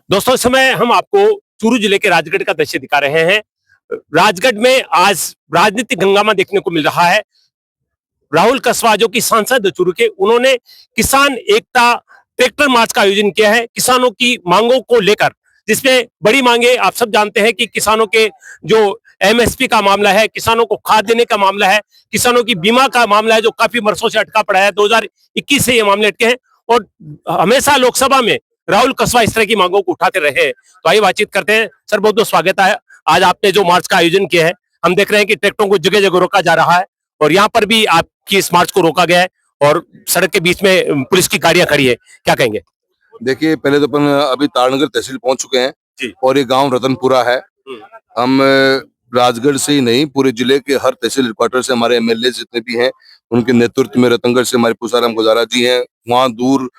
दोस्तों, इस समय हम आपको चूरू जिले के राजगढ़ का दृश्य दिखा रहे हैं। राजगढ़ में आज राजनीतिक हंगामा देखने को मिल रहा है। राहुल कसवा जो कि सांसद है चूरू के, उन्होंने किसान एकता ट्रैक्टर मार्च का आयोजन किया है किसानों की मांगों को लेकर, जिसमें बड़ी मांगे आप सब जानते हैं कि किसानों के जो एमएसपी का मामला है, किसानों को खाद देने का मामला है, किसानों की बीमा का मामला है जो काफी वर्षों से अटका पड़ा है। 2021 से ये मामले अटके हैं और हमेशा लोकसभा में राहुल कसवा इस तरह की मांगों को उठाते रहे हैं। तो आइए बातचीत करते हैं। सर, बहुत बहुत स्वागत है। आज आपने जो मार्च का आयोजन किया है, हम देख रहे हैं कि ट्रैक्टरों को जगह जगह रोका जा रहा है और यहाँ पर भी आपकी इस मार्च को रोका गया है और सड़क के बीच में पुलिस की गाड़ियां खड़ी है, क्या कहेंगे? देखिए, पहले तो अपन अभी ताड़नगर तहसील पहुंच चुके हैं जी। और ये गांव रतनपुरा है। हम राजगढ़ से ही नहीं, पूरे जिले के हर तहसील हेडक्वार्टर से हमारे एमएलए जितने भी हैं, उनके नेतृत्व में रतनगढ़ से हमारे पूसाराम गुजारा जी हैं, वहां दूर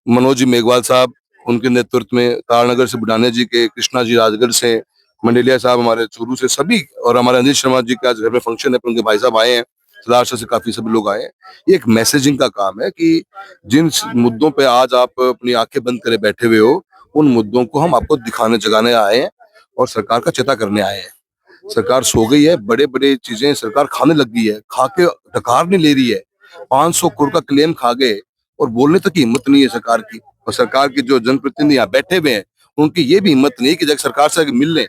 मनोज जी मेघवाल साहब, उनके नेतृत्व में ताड़नगर से बुढ़ाने जी के, कृष्णा जी राजगढ़ से, मंडेलिया साहब हमारे चूरू से, सभी, और हमारे अनिल शर्मा जी के आज घर में फंक्शन है, उनके भाई साहब आए हैं, सदारशा से काफी सभी लोग आए हैं। ये एक मैसेजिंग का काम है कि जिन मुद्दों पे आज आप अपनी आंखें बंद करे बैठे हुए हो, उन मुद्दों को हम आपको दिखाने जगाने आए हैं और सरकार का चेता करने आए हैं। सरकार सो गई है, बड़े बड़े चीजें सरकार खाने लग गई है, खा के डकार नहीं ले रही है। 500 करोड़ का क्लेम खा गए और बोलने तक की हिम्मत नहीं है सरकार की। और सरकार के जो जनप्रतिनिधि यहाँ बैठे हुए हैं, उनकी ये भी हिम्मत नहीं कि जब सरकार से मिल लें।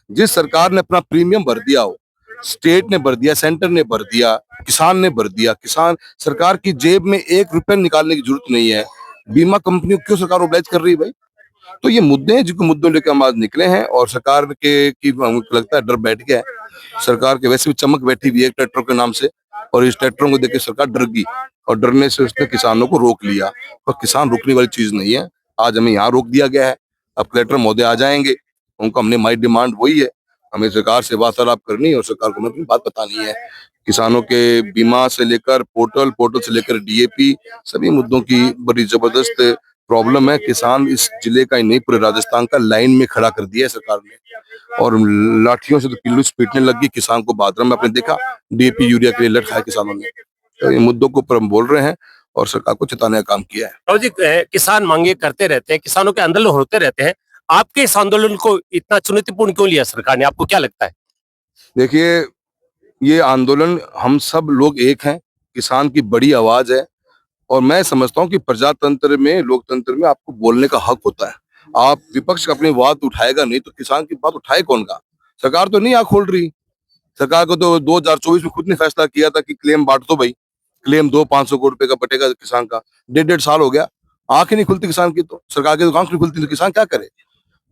जिस सरकार ने अपना प्रीमियम भर दिया हो, स्टेट ने भर दिया, सेंटर ने भर दिया, किसान ने भर दिया, किसान, सरकार की जेब में 1 रुपया निकालने की जरूरत नहीं है। बीमा कंपनियों क्यों सरकार ओबलाइज कर रही है भाई? तो ये मुद्दे हैं जिनको मुद्दों लेकर हम आज निकले हैं और सरकार के की हमको लगता है डर बैठ गया है। सरकार के वैसे भी चमक बैठी हुई है ट्रैक्टर के नाम से, और इस ट्रैक्टरों को देख के सरकार डर गई और डरने से उसने किसानों को रोक लिया। और किसान रुकने वाली चीज नहीं है। आज हमें यहाँ रोक दिया गया है, अब कलेक्टर महोदय आ जाएंगे, उनको हमने हमारी डिमांड वही है, हमें सरकार से वार्तालाप करनी है और सरकार को अपनी बात बतानी है। किसानों के बीमा से लेकर पोर्टल से लेकर डीएपी, सभी मुद्दों की बड़ी जबरदस्त प्रॉब्लम है। किसान इस जिले का ही नहीं, पूरे राजस्थान का लाइन में खड़ा कर दिया है सरकार ने, और लाठियों से तो पिल्लू पीटने लगी। किसान को बादरा में आपने देखा, डीएपी यूरिया के लिए लड़ खाया किसानों ने। तो ये मुद्दों को ऊपर हम बोल रहे हैं और सरकार को चिताने का काम किया है। और जी, किसान मांगे करते रहते हैं, किसानों के आंदोलन होते रहते हैं। आपके इस आंदोलन को इतना चुनौतीपूर्ण क्यों लिया सरकार ने, आपको क्या लगता है? देखिए, ये आंदोलन हम सब लोग एक हैं, किसान की बड़ी आवाज है और मैं समझता हूँ कि प्रजातंत्र में, लोकतंत्र में आपको बोलने का हक होता है। आप विपक्ष अपनी बात उठाएगा नहीं तो किसान की बात उठाए कौन का? सरकार तो नहीं आंख खोल रही। सरकार को तो 2024 में खुद ने फैसला किया था कि क्लेम बांट दो भाई, क्लेम दो, 500 करोड़ रुपए का बटेगा किसान का। 1.5 साल हो गया, आंख ही नहीं खुलती किसान की, तो सरकार की तो आंख नहीं खुलती, तो किसान क्या करे?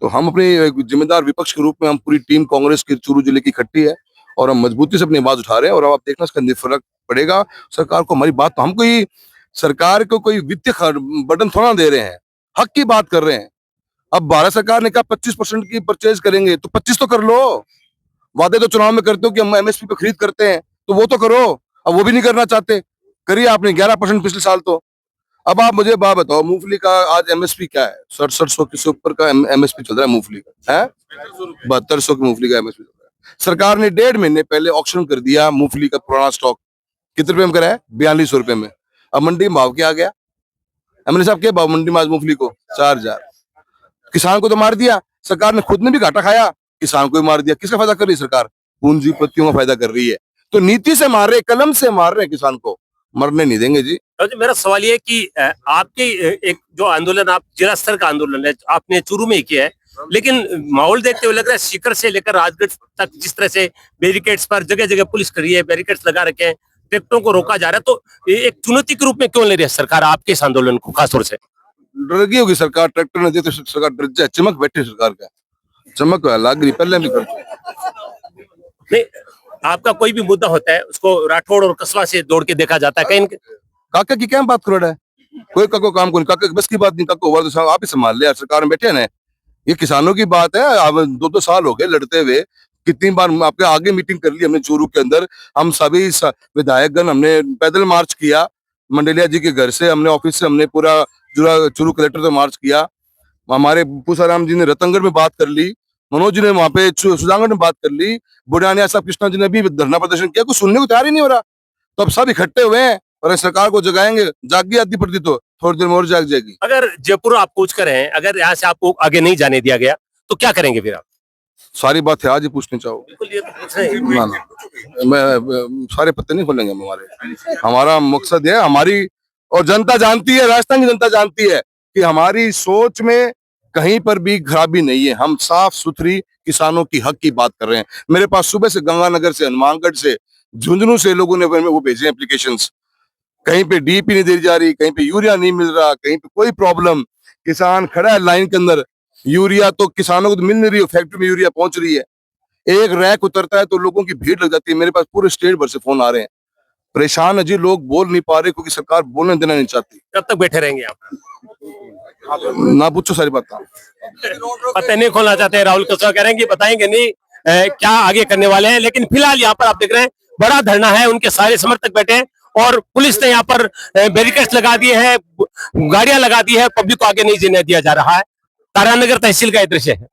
तो हम अपने एक जिम्मेदार विपक्ष के रूप में, हम पूरी टीम कांग्रेस की चूरू जिले की इकट्ठी है और हम मजबूती से अपनी आवाज उठा रहे हैं। और अब आप देखना इसका फर्क पड़ेगा सरकार को। हमारी बात तो, हम कोई सरकार को कोई वित्तीय बटन थोड़ा दे रहे हैं, हक की बात कर रहे हैं। अब भारत सरकार ने कहा 25% की परचेज करेंगे, तो 25 तो कर लो। वादे तो चुनाव में करते हो कि हम एमएसपी पे खरीद करते हैं, तो वो तो करो। अब वो भी नहीं करना चाहते, करिए आपने 11% पिछले साल। तो अब आप मुझे बात बताओ, मूंगफली का आज एमएसपी क्या है? 6700 के ऊपर का एमएसपी चल रहा है मूंगफली का, है 7200 की मूंगफली का एमएसपी चल रहा है। सरकार ने 1.5 महीने पहले ऑक्शन कर दिया मूंगफली का पुराना स्टॉक। कितने रुपए में करा है? 4200 रुपए में। अब मंडी में भाव क्या आ गया? एमएलए साहब, क्या भाव मंडी में आज मूंगफली को? 4000। किसान को तो मार दिया सरकार ने, खुद ने भी घाटा खाया, किसान को भी मार दिया। किसका फायदा कर रही है सरकार? पूंजीपतियों का फायदा कर रही है। तो नीति से मार रहे, कलम से मार रहे हैं किसान को, मरने नहीं देंगे जी। और जी, मेरा सवाल ये है कि आपके एक जो आंदोलन, आप जिला स्तर का आंदोलन है, आपने चूरू में ही किया है, लेकिन माहौल देखते हुए लग रहा है सीकर से लेकर राजगढ़ तक जिस तरह से बैरिकेड्स पर जगह जगह पुलिस खड़ी है, बैरिकेड्स लगा रखे हैं, ट्रैक्टरों को रोका जा रहा है, तो ये एक चुनौती के रूप में क्यों ले रही है सरकार आपके इस आंदोलन को खासतौर से? डर गई होगी सरकार, ट्रैक्टर ने दे तो सरकार डर जाए। चमक बैठी सरकार का, चमक लग रही पहले भी कर। नहीं, आपका कोई भी मुद्दा होता है उसको राठौड़ और कस्बा से दौड़ के देखा जाता है कहीं। काका की क्या बात कर रहा है? कोई काको काम को नहीं, काका बस की बात नहीं, काको वर्द साहब आप ही संभाल ले यार, सरकार में बैठे ना। ये किसानों की बात है। अब 2-2 साल हो गए लड़ते हुए, कितनी बार आपके आगे मीटिंग कर ली हमने चूरू के अंदर। हम सभी विधायकगण हमने पैदल मार्च किया, मंडेलिया जी के घर से, हमने ऑफिस से, हमने पूरा चूरू कलेक्टर से मार्च किया। हमारे पूसाराम जी ने रतनगढ़ में बात कर ली, मनोज जी ने वहां पे सुजानगढ़ में बात कर ली, बुढ़ानिया साहब, कृष्णा जी ने भी धरना प्रदर्शन किया। कुछ सुनने को तैयार ही नहीं हो रहा। तो अब सब इकट्ठे हुए हैं पर सरकार को जगाएंगे, जागी आती पड़ती तो थोड़ी देर में और जाग जाएगी। अगर जयपुर आप कूच कर रहे हैं, अगर यहाँ से आपको आगे नहीं जाने दिया गया तो क्या करेंगे फिर आप? सारी बात है आज ही पूछनी चाहो। बिल्कुल, ये तो पूछ रहे हैं। ना ना मैं सारे पत्ते नहीं खोलेंगे हम हमारे। हमारा मकसद है, हमारी और जनता जानती है, राजस्थान की जनता जानती है कि हमारी सोच में कहीं पर भी खराबी नहीं है। हम साफ सुथरी किसानों की हक की बात कर रहे हैं। मेरे पास सुबह से गंगानगर से, हनुमानगढ़ से, झुंझुनू से लोगों ने वो भेजे एप्लीकेशंस। कहीं पे डीपी नहीं दी जा रही, कहीं पे यूरिया नहीं मिल रहा, कहीं पे कोई प्रॉब्लम। किसान खड़ा है लाइन के अंदर, यूरिया तो किसानों को तो मिल नहीं रही है, फैक्ट्री में यूरिया पहुंच रही है। एक रैक उतरता है तो लोगों की भीड़ लग जाती है। मेरे पास पूरे स्टेट भर से फोन आ रहे हैं, परेशान है जी, लोग बोल नहीं पा रहे क्योंकि सरकार बोलने देना नहीं चाहती। कब तक बैठे रहेंगे आप? ना पूछो सारी बात। पता नहीं खोलना चाहते हैं। राहुल कसवा कह रहे हैं कि बताएंगे नहीं क्या आगे करने वाले हैं, लेकिन फिलहाल यहाँ पर आप देख रहे हैं बड़ा धरना है, उनके सारे समर्थक बैठे हैं और पुलिस ने यहाँ पर बैरिकेड्स लगा दिए हैं, गाड़ियां लगा दी है, पब्लिक को आगे नहीं जाने दिया जा रहा है। तारानगर तहसील का ये दृश्य है।